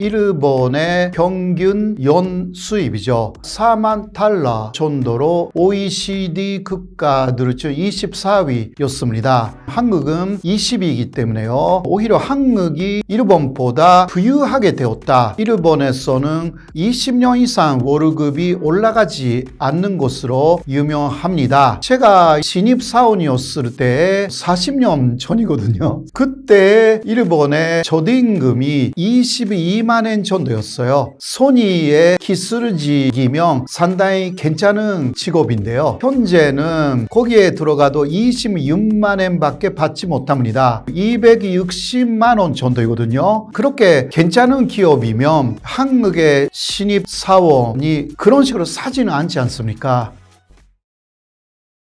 일본의 평균 연 수입이죠. 4만 달러 정도로 OECD 국가들 중 24위였습니다. 한국은 20위이기 때문에요. 오히려 한국이 일본보다 부유하게 되었다. 일본에서는 20년 이상 월급이 올라가지 않는 것으로 유명합니다. 제가 신입사원이었을 때 40년 전이거든요. 그때 일본의 저임금이 22만 엔 정도였어요. 소니의 기술직이면 상당히 괜찮은 직업인데요. 현재는 거기에 들어가도 26만 엔밖에 받지 못합니다. 260만 원 정도이거든요. 그렇게 괜찮은 기업이면 한국의 신입사원이 그런 식으로 사지는 않지 않습니까?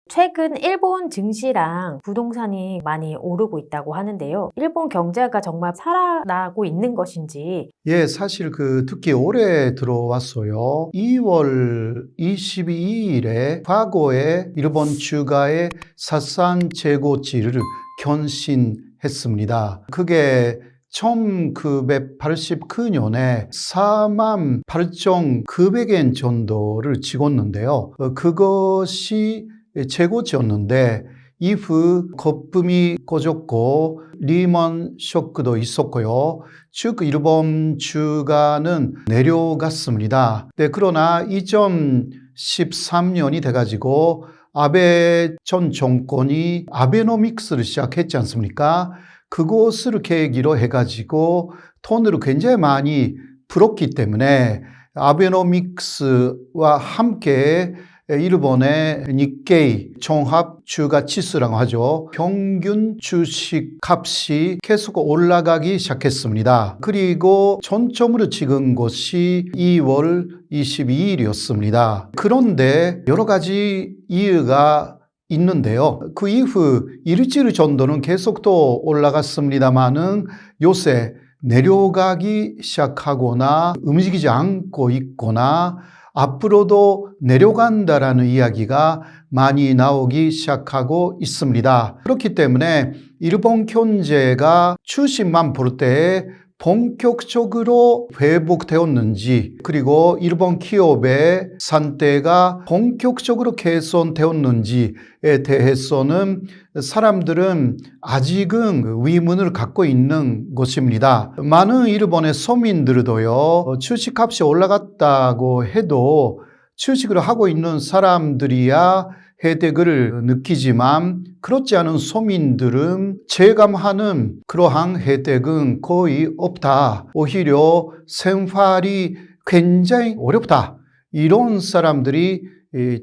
최근 일본 증시랑 부동산이 많이 오르고 있다고 하는데요. 일본 경제가 정말 살아나고 있는 것인지. 예, 사실 특히 올해 들어왔어요. 2월 22일에 과거의 일본 주가의 사상 최고치를 경신했습니다. 그게 1989년에 4만 8,900엔 정도를 찍었는데요. 그것이 최고치였는데 이후 거품이 꺼졌고 리먼 쇼크도 있었고요. 즉 일본 주가는 내려갔습니다. 네, 그러나 2013년이 돼가지고 아베 전 정권이 아베노믹스를 시작했지 않습니까? 그것을 계기로 해가지고 돈을 굉장히 많이 풀었기 때문에 아베노믹스와 함께 일본의 니케이 종합 주가 지수라고 하죠. 평균 주식 값이 계속 올라가기 시작했습니다. 그리고 전점으로 찍은 것이 2월 22일이었습니다. 그런데 여러 가지 이유가 있는데요. 그 이후 일주일 정도는 계속 또 올라갔습니다만은 요새 내려가기 시작하거나 움직이지 않고 있거나 앞으로도 내려간다라는 이야기가 많이 나오기 시작하고 있습니다. 그렇기 때문에 일본 경제가 주식만 볼 때 본격적으로 회복되었는지 그리고 일본 기업의 상태가 본격적으로 개선되었는지에 대해서는 사람들은 아직은 의문을 갖고 있는 것입니다. 많은 일본의 서민들도요, 주식값이 올라갔다고 해도 주식을 하고 있는 사람들이야 혜택을 느끼지만 그렇지 않은 서민들은 체감하는 그러한 혜택은 거의 없다. 오히려 생활이 굉장히 어렵다. 이런 사람들이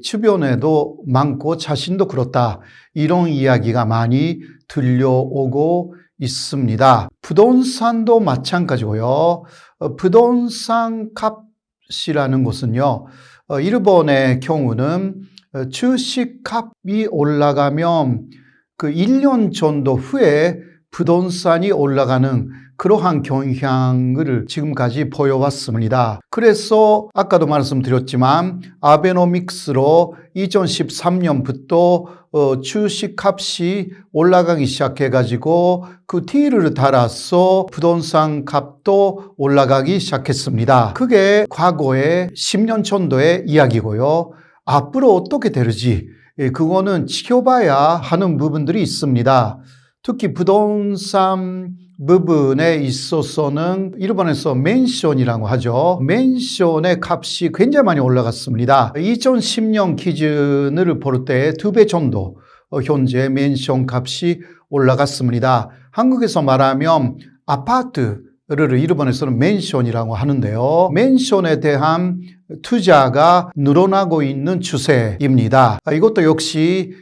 주변에도 많고 자신도 그렇다. 이런 이야기가 많이 들려오고 있습니다. 부동산도 마찬가지고요. 부동산 값이라는 것은요. 일본의 경우는 주식값이 올라가면 그 1년 정도 후에 부동산이 올라가는 그러한 경향을 지금까지 보여왔습니다. 그래서 아까도 말씀드렸지만 아베노믹스로 2013년부터 주식값이 올라가기 시작해가지고 그 뒤를 따라서 부동산 값도 올라가기 시작했습니다. 그게 과거의 10년 정도의 이야기고요. 앞으로 어떻게 되는지 그거는 지켜봐야 하는 부분들이 있습니다. 특히 부동산 부분에 있어서는 일본에서 맨션이라고 하죠. 맨션의 값이 굉장히 많이 올라갔습니다. 2010년 기준을 볼 때 2배 정도 현재 맨션 값이 올라갔습니다. 한국에서 말하면 아파트를 일본에서는 맨션이라고 하는데요. 맨션에 대한 투자가 늘어나고 있는 추세입니다. 이것도 역시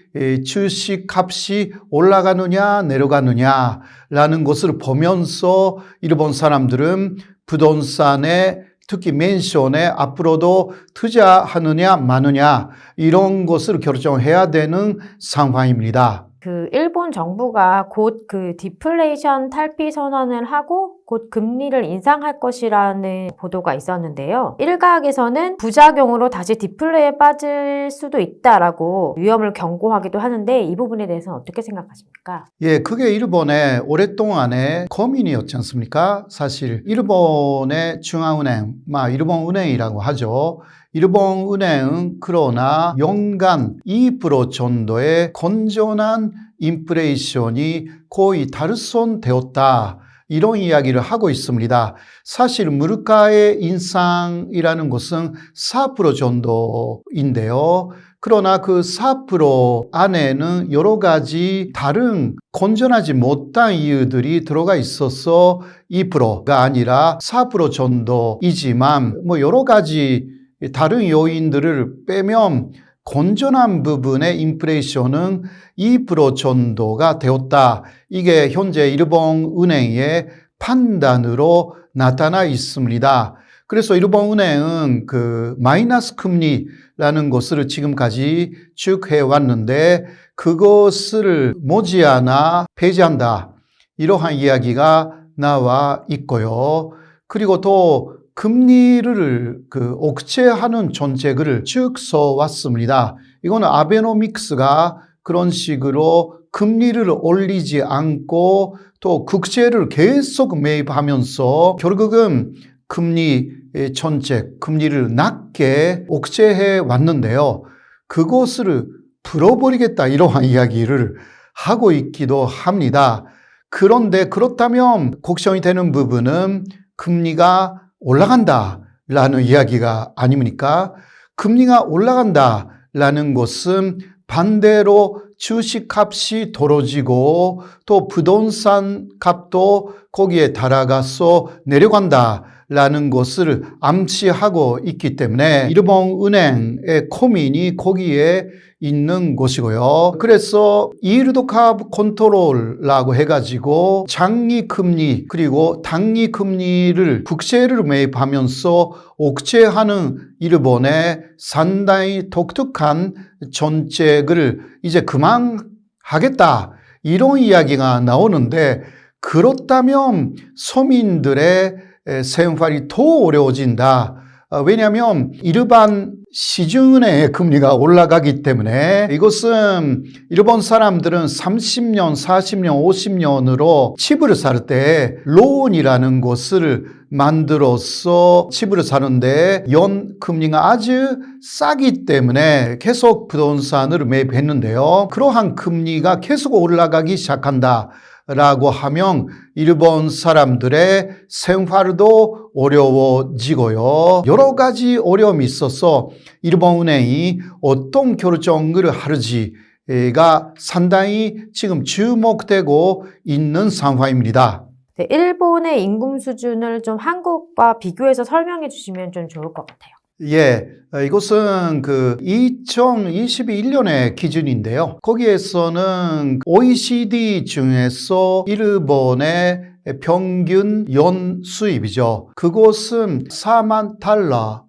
주식 값이 올라가느냐 내려가느냐라는 것을 보면서 일본 사람들은 부동산에 특히 맨션에 앞으로도 투자하느냐 마느냐 이런 것을 결정해야 되는 상황입니다. 일본 정부가 곧 디플레이션 탈피 선언을 하고 곧 금리를 인상할 것이라는 보도가 있었는데요. 일각에서는 부작용으로 다시 디플레에 빠질 수도 있다라고 위험을 경고하기도 하는데 이 부분에 대해서는 어떻게 생각하십니까? 예, 그게 일본의 오랫동안의 고민이었지 않습니까? 사실 일본의 중앙은행, 일본은행이라고 하죠. 일본은행은 그러나 연간 2% 정도의 건전한 인플레이션이 거의 달성되었다. 이런 이야기를 하고 있습니다. 사실 물가의 인상이라는 것은 4% 정도인데요. 그러나 그 4% 안에는 여러 가지 다른 건전하지 못한 이유들이 들어가 있어서 2%가 아니라 4% 정도이지만 여러 가지 다른 요인들을 빼면 건전한 부분의 인플레이션은 2% 정도가 되었다. 이게 현재 일본은행의 판단으로 나타나 있습니다. 그래서 일본은행은 그 마이너스 금리라는 것을 지금까지 쭉 해왔는데 그것을 머지않아 폐지한다. 이러한 이야기가 나와 있고요. 그리고 또 금리를 억제하는 정책을 쭉 써왔습니다. 이거는 아베노믹스가 그런 식으로 금리를 올리지 않고 또 국채를 계속 매입하면서 결국은 금리 정책, 금리를 낮게 억제해 왔는데요. 그것을 풀어버리겠다 이러한 이야기를 하고 있기도 합니다. 그런데 그렇다면 걱정이 되는 부분은 금리가 올라간다라는 이야기가 아닙니까? 금리가 올라간다라는 것은 반대로 주식값이 떨어지고 또 부동산 값도 거기에 따라가서 내려간다라는 것을 암시하고 있기 때문에 일본은행의 고민이 거기에 있는 것이고요. 그래서 이일드 커브 컨트롤이라고 해가지고 장기 금리 그리고 단기 금리를 국채를 매입하면서 억제하는 일본의 상당히 독특한 정책을 이제 그만하겠다 이런 이야기가 나오는데 그렇다면 서민들의 생활이 더 어려워진다. 왜냐하면 일반 시중은행의 금리가 올라가기 때문에 이것은 일본 사람들은 30년, 40년, 50년으로 집을 살 때 론이라는 것을 만들어서 집을 사는데 연 금리가 아주 싸기 때문에 계속 부동산을 매입했는데요. 그러한 금리가 계속 올라가기 시작한다. 라고 하면 일본 사람들의 생활도 어려워지고요. 여러 가지 어려움이 있어서 일본은행이 어떤 결정을 할지가 상당히 지금 주목되고 있는 상황입니다. 네, 일본의 임금 수준을 좀 한국과 비교해서 설명해 주시면 좀 좋을 것 같아요. 예, 이것은 2021년의 기준인데요. 거기에서는 OECD 중에서 일본의 평균 연 수입이죠. 그것은 4만 달러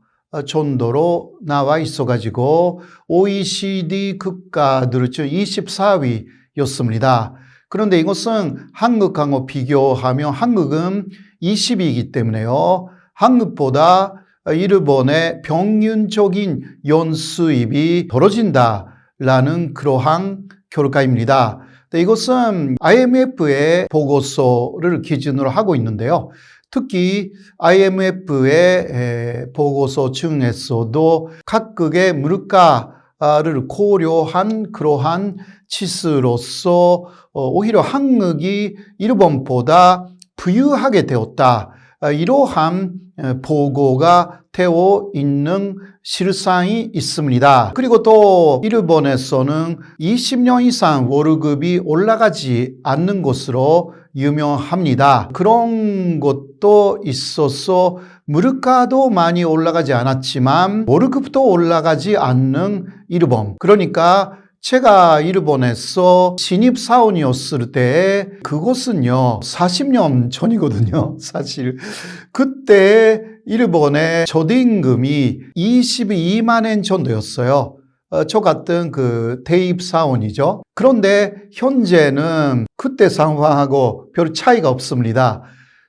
정도로 나와 있어가지고 OECD 국가들 중 24위였습니다. 그런데 이것은 한국하고 비교하면 한국은 20위이기 때문에요. 한국보다 일본의 평균적인 연수입이 떨어진다라는 그러한 결과입니다. 이것은 IMF의 보고서를 기준으로 하고 있는데요. 특히 IMF의 보고서 중에서도 각국의 물가를 고려한 그러한 지수로서 오히려 한국이 일본보다 부유하게 되었다. 이러한 보고가 되어 있는 실상이 있습니다. 그리고 또 일본에서는 20년 이상 월급이 올라가지 않는 것으로 유명합니다. 그런 것도 있어서 물가도 많이 올라가지 않았지만 월급도 올라가지 않는 일본. 그러니까 제가 일본에서 신입사원이었을 때 그것은요 40년 전이거든요. 사실 그때 일본의 초임금이 22만 엔 정도였어요. 저 같은 대입사원이죠. 그런데 현재는 그때 상황하고 별 차이가 없습니다.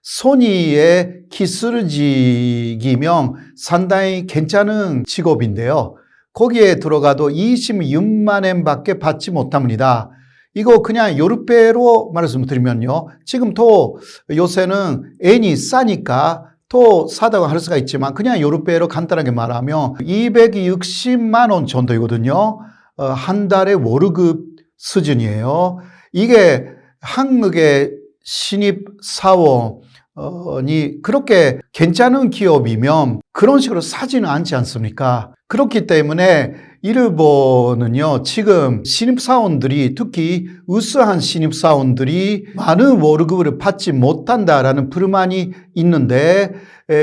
소니의 기술직이면 상당히 괜찮은 직업인데요. 거기에 들어가도 26만 엔밖에 받지 못합니다. 이거 그냥 유럽배로 말씀드리면요. 지금 또 요새는 엔이 싸니까 또 사다고 할 수가 있지만 그냥 유럽배로 간단하게 말하면 260만 원 정도이거든요. 한 달에 월급 수준이에요. 이게 한국의 신입사원이 그렇게 괜찮은 기업이면 그런 식으로 사지는 않지 않습니까? 그렇기 때문에 일본은요, 지금 신입사원들이 특히 우수한 신입사원들이 많은 월급을 받지 못한다라는 불만이 있는데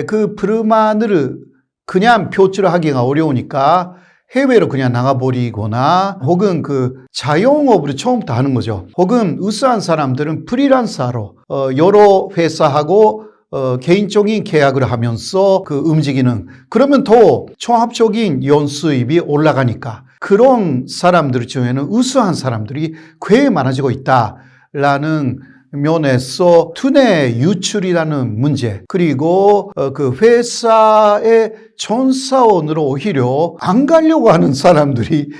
그 불만을 그냥 표출하기가 어려우니까 해외로 그냥 나가버리거나 혹은 그 자영업으로 처음부터 하는 거죠. 혹은 우수한 사람들은 프리랜서로 여러 회사하고 개인적인 계약을 하면서 그 움직이는 그러면 더 종합적인 연수입이 올라가니까 그런 사람들 중에는 우수한 사람들이 꽤 많아지고 있다라는 면에서 투내 유출이라는 문제 그리고 그 회사의 전사원으로 오히려 안 가려고 하는 사람들이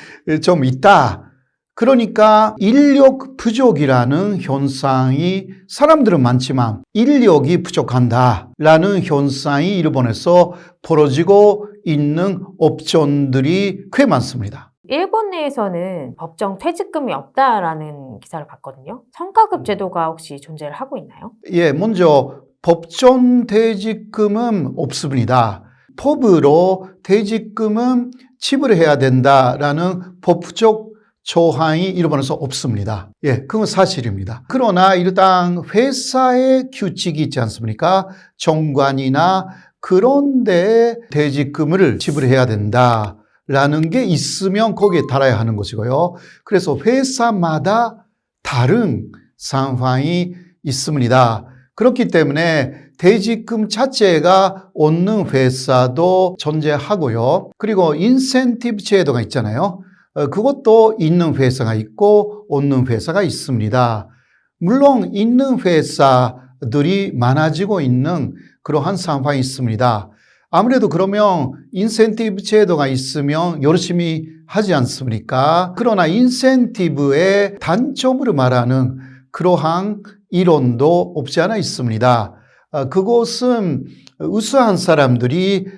좀 있다. 그러니까 인력 부족이라는 현상이 사람들은 많지만 인력이 부족한다라는 현상이 일본에서 벌어지고 있는 업종들이 꽤 많습니다. 일본 내에서는 법정 퇴직금이 없다라는 기사를 봤거든요. 성과급 제도가 혹시 존재를 하고 있나요? 예, 먼저 법정 퇴직금은 없습니다. 법으로 퇴직금은 지불해야 된다라는 법적 조항이 일본에서 없습니다. 예, 그건 사실입니다. 그러나 일단 회사의 규칙이 있지 않습니까? 정관이나 그런 데에 퇴직금을 지불해야 된다. 라는 게 있으면 거기에 달아야 하는 것이고요. 그래서 회사마다 다른 상황이 있습니다. 그렇기 때문에 퇴직금 자체가 없는 회사도 존재하고요. 그리고 인센티브 제도가 있잖아요. 그것도 있는 회사가 있고 없는 회사가 있습니다. 물론 있는 회사들이 많아지고 있는 그러한 상황이 있습니다. 아무래도 그러면 인센티브 제도가 있으면 열심히 하지 않습니까? 그러나 인센티브의 단점으로 말하는 그러한 이론도 없지 않아 있습니다. 그것은 우수한 사람들이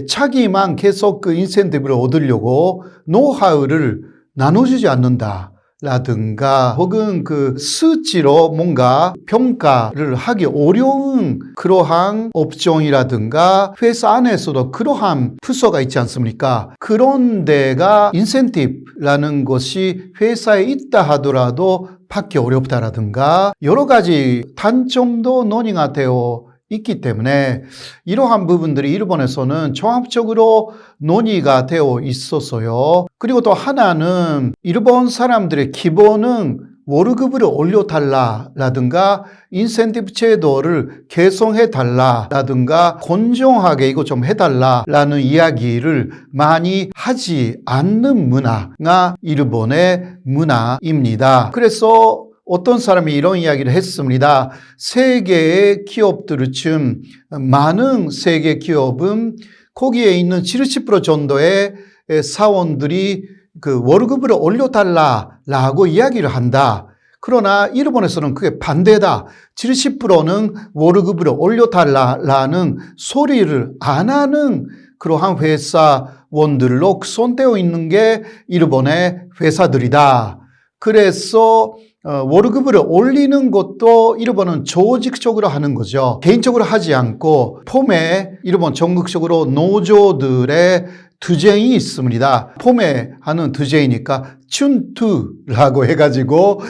자기만 계속 그 인센티브를 얻으려고 노하우를 나눠주지 않는다. 라든가 혹은 그 수치로 뭔가 평가를 하기 어려운 그러한 업종이라든가 회사 안에서도 그러한 부서가 있지 않습니까? 그런 데가 인센티브라는 것이 회사에 있다 하더라도 받기 어렵다라든가 여러 가지 단점도 논의가 되어 있기 때문에 이러한 부분들이 일본에서는 종합적으로 논의가 되어 있어서요. 그리고 또 하나는 일본 사람들의 기본은 월급을 올려달라라든가 인센티브 제도를 개선해달라라든가 건조하게 이거 좀 해달라라는 이야기를 많이 하지 않는 문화가 일본의 문화입니다. 그래서 어떤 사람이 이런 이야기를 했습니다. 세계의 기업들 중 많은 세계 기업은 거기에 있는 70% 정도의 사원들이 그 월급을 올려달라라고 이야기를 한다. 그러나 일본에서는 그게 반대다. 70%는 월급을 올려달라라는 소리를 안 하는 그러한 회사원들로 손대어 있는 게 일본의 회사들이다. 그래서 월급을 올리는 것도 일본은 조직적으로 하는 거죠. 개인적으로 하지 않고 폼에 일본 전국적으로 노조들의 투쟁이 있습니다. 폼에 하는 투쟁이니까 춘투라고 해가지고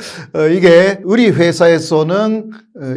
이게 우리 회사에서는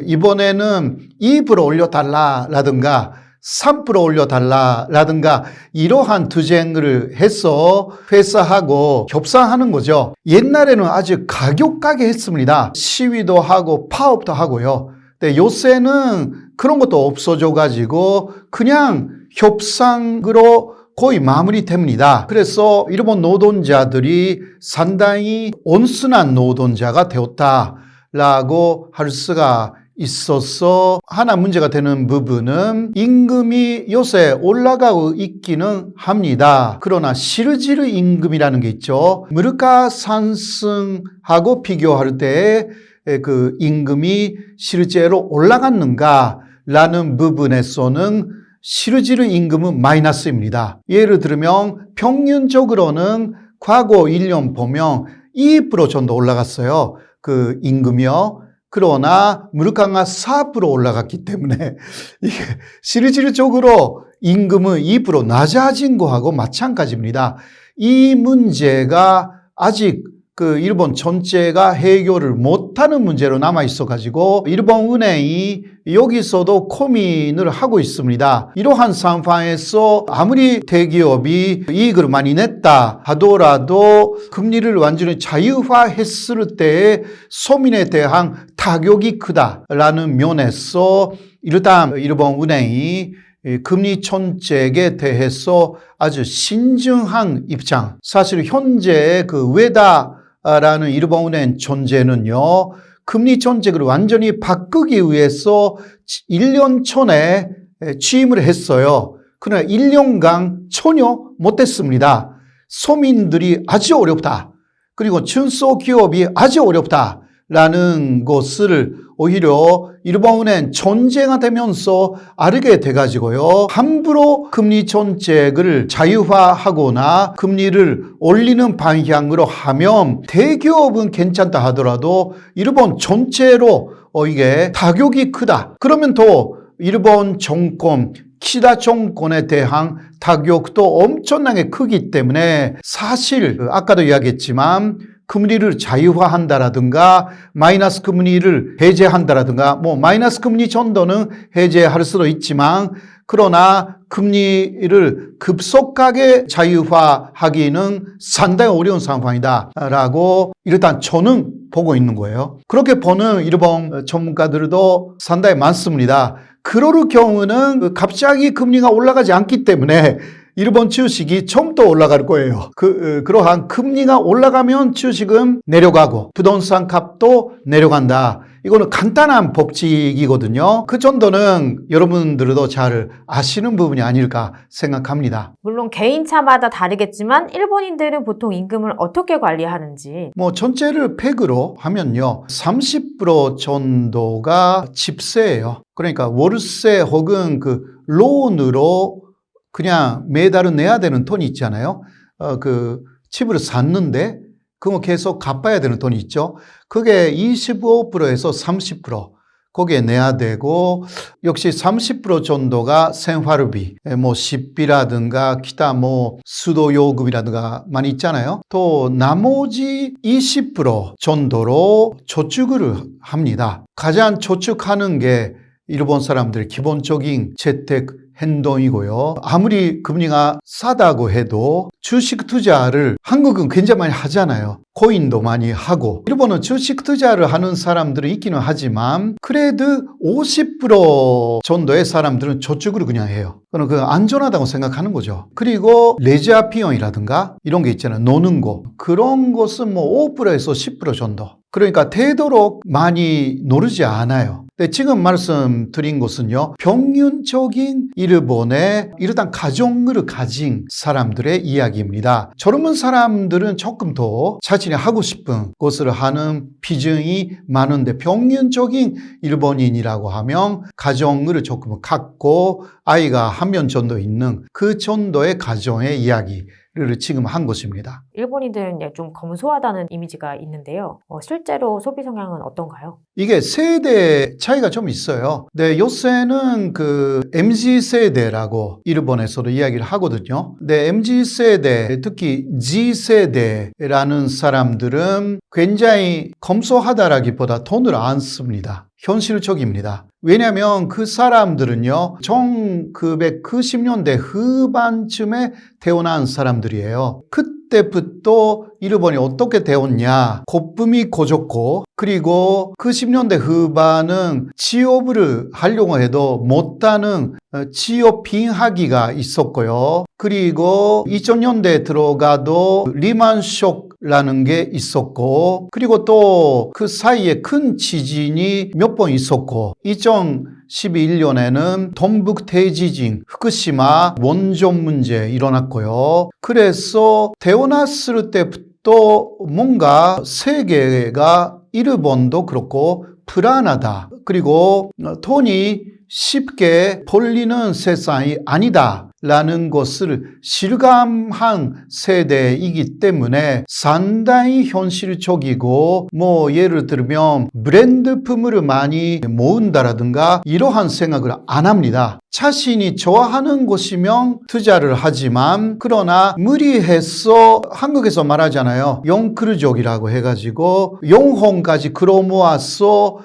이번에는 2% 올려달라라든가 3% 올려달라라든가 이러한 투쟁을 해서 회사하고 협상하는 거죠. 옛날에는 아주 가격가게 했습니다. 시위도 하고 파업도 하고요. 근데 요새는 그런 것도 없어져가지고 그냥 협상으로 거의 마무리됩니다. 그래서 일본 노동자들이 상당히 온순한 노동자가 되었다라고 할 수가 있어서 하나 문제가 되는 부분은 임금이 요새 올라가고 있기는 합니다. 그러나 실질 임금이라는 게 있죠. 물가 상승하고 비교할 때 그 임금이 실제로 올라갔는가라는 부분에서는 실질 임금은 마이너스입니다. 예를 들면 평균적으로는 과거 1년 보면 2% 정도 올라갔어요. 그 임금이요. 그러나 물가가 4% 올라갔기 때문에 이게 실질적으로 임금은 2% 낮아진 거하고 마찬가지입니다. 이 문제가 아직 그 일본 전체가 해결을 못하는 문제로 남아 있어가지고 일본 은행이 여기서도 고민을 하고 있습니다. 이러한 상황에서 아무리 대기업이 이익을 많이 냈다 하더라도 금리를 완전히 자유화했을 때 서민에 대한 타격이 크다라는 면에서 일단 일본 은행이 금리 정책에 대해서 아주 신중한 입장. 사실 현재 그 우에다라는 일본은행 존재는요, 금리 정책을 완전히 바꾸기 위해서 1년 전에 취임을 했어요. 그러나 1년간 전혀 못했습니다. 서민들이 아주 어렵다. 그리고 중소기업이 아주 어렵다라는 것을 오히려 일본은행 전쟁이 되면서 알게 돼가지고요. 함부로 금리 정책을 자유화하거나 금리를 올리는 방향으로 하면 대기업은 괜찮다 하더라도 일본 전체로 이게 타격이 크다. 그러면 또 일본 정권, 키시다 정권에 대한 타격도 엄청나게 크기 때문에 사실 아까도 이야기했지만 금리를 자유화한다라든가 마이너스 금리를 해제한다라든가 뭐 마이너스 금리 정도는 해제할 수도 있지만 그러나 금리를 급속하게 자유화하기는 상당히 어려운 상황이다라고 일단 저는 보고 있는 거예요. 그렇게 보는 일본 전문가들도 상당히 많습니다. 그럴 경우는 갑자기 금리가 올라가지 않기 때문에 일본 주식이 처음부터 올라갈 거예요. 그러한 금리가 올라가면 주식은 내려가고 부동산 값도 내려간다. 이거는 간단한 법칙이거든요. 그 정도는 여러분들도 잘 아시는 부분이 아닐까 생각합니다. 물론 개인차마다 다르겠지만 일본인들은 보통 임금을 어떻게 관리하는지. 뭐 전체를 100으로 하면요. 30% 정도가 집세예요. 그러니까 월세 혹은 그 론으로 그냥 매달은 내야 되는 돈이 있잖아요. 그 집을 샀는데 그거 계속 갚아야 되는 돈이 있죠. 그게 25%에서 30% 거기에 내야 되고 역시 30% 정도가 생활비, 뭐 식비라든가 기타 뭐 수도요금이라든가 많이 있잖아요. 또 나머지 20% 정도로 저축을 합니다. 가장 저축하는 게 일본 사람들의 기본적인 재택 행동이고요. 아무리 금리가 싸다고 해도 주식 투자를 한국은 굉장히 많이 하잖아요. 코인도 많이 하고. 일본은 주식 투자를 하는 사람들이 있기는 하지만 그래도 50% 정도의 사람들은 저축을 그냥 해요. 그건 그 안전하다고 생각하는 거죠. 그리고 레저 비용이라든가 이런 게 있잖아요. 노는 거. 그런 것은 뭐 5%에서 10% 정도. 그러니까 되도록 많이 노르지 않아요. 근데 지금 말씀드린 것은요, 평균적인 일본의 일단 가정을 가진 사람들의 이야기입니다. 젊은 사람들은 조금 더 자신이 하고 싶은 것을 하는 비중이 많은데 평균적인 일본인이라고 하면 가정을 조금 갖고 아이가 한 명 정도 있는 그 정도의 가정의 이야기를 지금 한 것입니다. 일본인들은 좀 검소하다는 이미지가 있는데요. 실제로 소비 성향은 어떤가요? 이게 세대 차이가 좀 있어요. 네, 요새는 그 MZ세대라고 일본에서도 이야기를 하거든요. 네, MZ세대, 특히 Z세대라는 사람들은 굉장히 검소하다라기보다 돈을 안 씁니다. 현실적입니다. 왜냐하면 그 사람들은요, 1990년대 후반쯤에 태어난 사람들이에요. 그때부터 일본이 어떻게 되었냐. 고품이 고졌고, 그리고 그 10년대 후반은 취업을 하려고 해도 못하는 취업 빈하기가 있었고요. 그리고 2000년대에 들어가도 리만 쇼크 라는 게 있었고, 그리고 또 그 사이에 큰 지진이 몇 번 있었고, 2011년에는 동북 대지진, 후쿠시마 원전 문제 일어났고요. 그래서 태어났을 때부터 뭔가 세계가 일본도 그렇고 불안하다. 그리고 돈이 쉽게 벌리는 세상이 아니다. 라는 것을 실감한 세대이기 때문에 상당히 현실적이고 예를 들면 브랜드품을 많이 모은다라든가 이러한 생각을 안 합니다. 자신이 좋아하는 것이면 투자를 하지만 그러나 무리해서 한국에서 말하잖아요. 영크루족이라고 해가지고 영혼까지 끌어모아서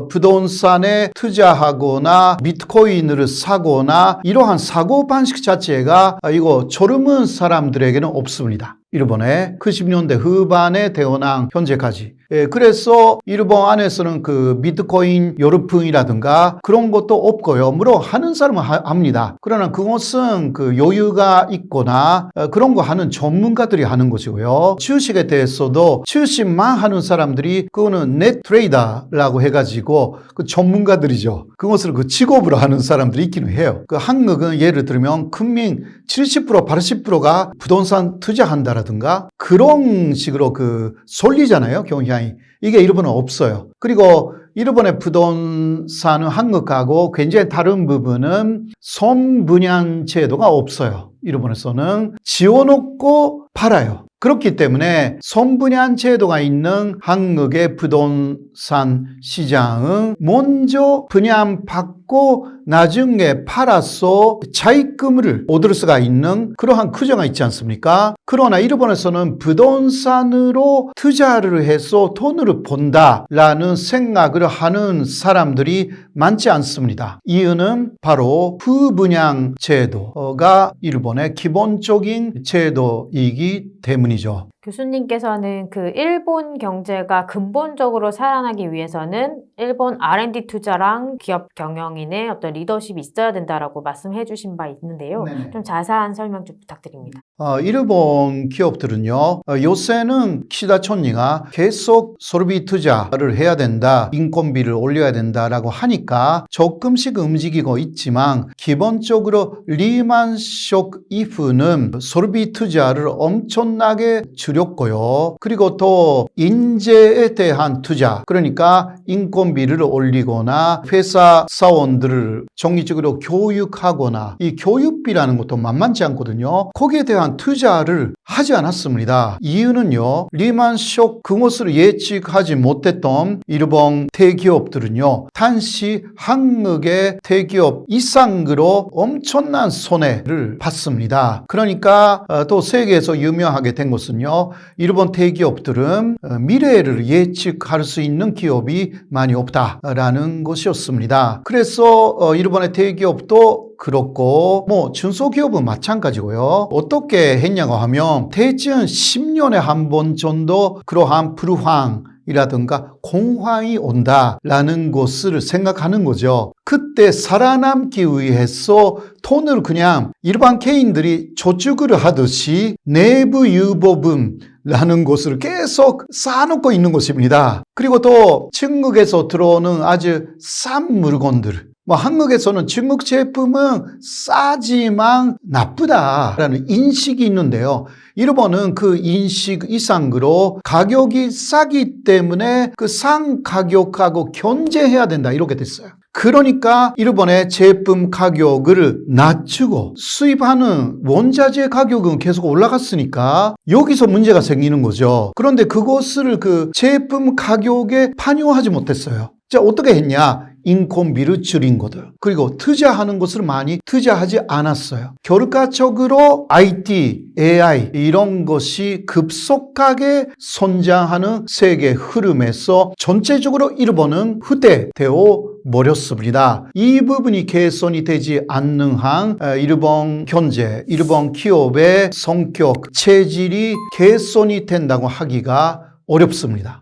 부동산에 투자하거나 비트코인을 사거나 이러한 사고방식 자체가 이거 젊은 사람들에게는 없습니다. 일본에 90년대 후반에 태어난 현재까지. 그래서 일본 안에서는 그 비트코인 열풍이라든가 그런 것도 없고요. 물론 하는 사람은 합니다. 그러나 그것은 그 여유가 있거나 그런 거 하는 전문가들이 하는 것이고요. 주식에 대해서도 주식만 하는 사람들이 그거는 넷 트레이더라고 해가지고 그 전문가들이죠. 그것을 그 직업으로 하는 사람들이 있기는 해요. 그 한국은 예를 들면 국민 70% 80%가 부동산 투자한다라든가 그런 식으로 그 솔리잖아요. 경향이. 이게 일본은 없어요. 그리고 일본의 부동산은 한국하고 굉장히 다른 부분은 선분양 제도가 없어요. 일본에서는 지어놓고 팔아요. 그렇기 때문에 선분양 제도가 있는 한국의 부동산 시장은 먼저 분양받고 나중에 팔아서 차익금을 얻을 수가 있는 그러한 구조가 있지 않습니까? 그러나 일본에서는 부동산으로 투자를 해서 돈을 번다라는 생각을 하는 사람들이 많지 않습니다. 이유는 바로 후분양 제도가 일본의 기본적인 제도이기 때문이죠. 교수님께서는 그 일본 경제가 근본적으로 살아나기 위해서는 일본 R&D 투자랑 기업 경영인의 어떤 리더십이 있어야 된다라고 말씀해 주신 바 있는데요. 네네. 좀 자세한 설명 좀 부탁드립니다. 일본 기업들은요, 요새는 키시다 총리가 계속 설비 투자를 해야 된다, 인건비를 올려야 된다라고 하니까 조금씩 움직이고 있지만 기본적으로 리만 쇼크 이후는 설비 투자를 엄청나게 줄였고요. 그리고 또 인재에 대한 투자, 그러니까 인건비를 올리거나 회사 사원들을 정기적으로 교육하거나 이 교육비라는 것도 만만치 않거든요. 거기에 대한 투자를 하지 않았습니다. 이유는요, 리만 쇼크 그것을 예측하지 못했던 일본 대기업들은요, 단시 한국의 대기업 이상으로 엄청난 손해를 봤습니다. 그러니까 또 세계에서 유명하게 된 것은요, 일본 대기업들은 미래를 예측할 수 있는 기업이 많이 없다라는 것이었습니다. 그래서 일본의 대기업도 그렇고 중소기업은 마찬가지고요. 어떻게 했냐고 하면 대충 10년에 한 번 정도 그러한 불황이라든가 공황이 온다라는 것을 생각하는 거죠. 그때 살아남기 위해서 돈을 그냥 일반 개인들이 저축을 하듯이 내부 유보금라는 것을 계속 쌓아놓고 있는 것입니다. 그리고 또 중국에서 들어오는 아주 싼 물건들, 한국에서는 중국 제품은 싸지만 나쁘다라는 인식이 있는데요. 일본은 그 인식 이상으로 가격이 싸기 때문에 그 싼 가격하고 견제해야 된다 이렇게 됐어요. 그러니까 일본의 제품 가격을 낮추고 수입하는 원자재 가격은 계속 올라갔으니까 여기서 문제가 생기는 거죠. 그런데 그것을 그 제품 가격에 반영하지 못했어요. 자, 어떻게 했냐? 인건비를 줄인 것들. 그리고 투자하는 것을 많이 투자하지 않았어요. 결과적으로 IT, AI 이런 것이 급속하게 성장하는 세계 흐름에서 전체적으로 일본은 후퇴되어 버렸습니다. 이 부분이 개선이 되지 않는 한 일본 경제, 일본 기업의 성격, 체질이 개선이 된다고 하기가 어렵습니다.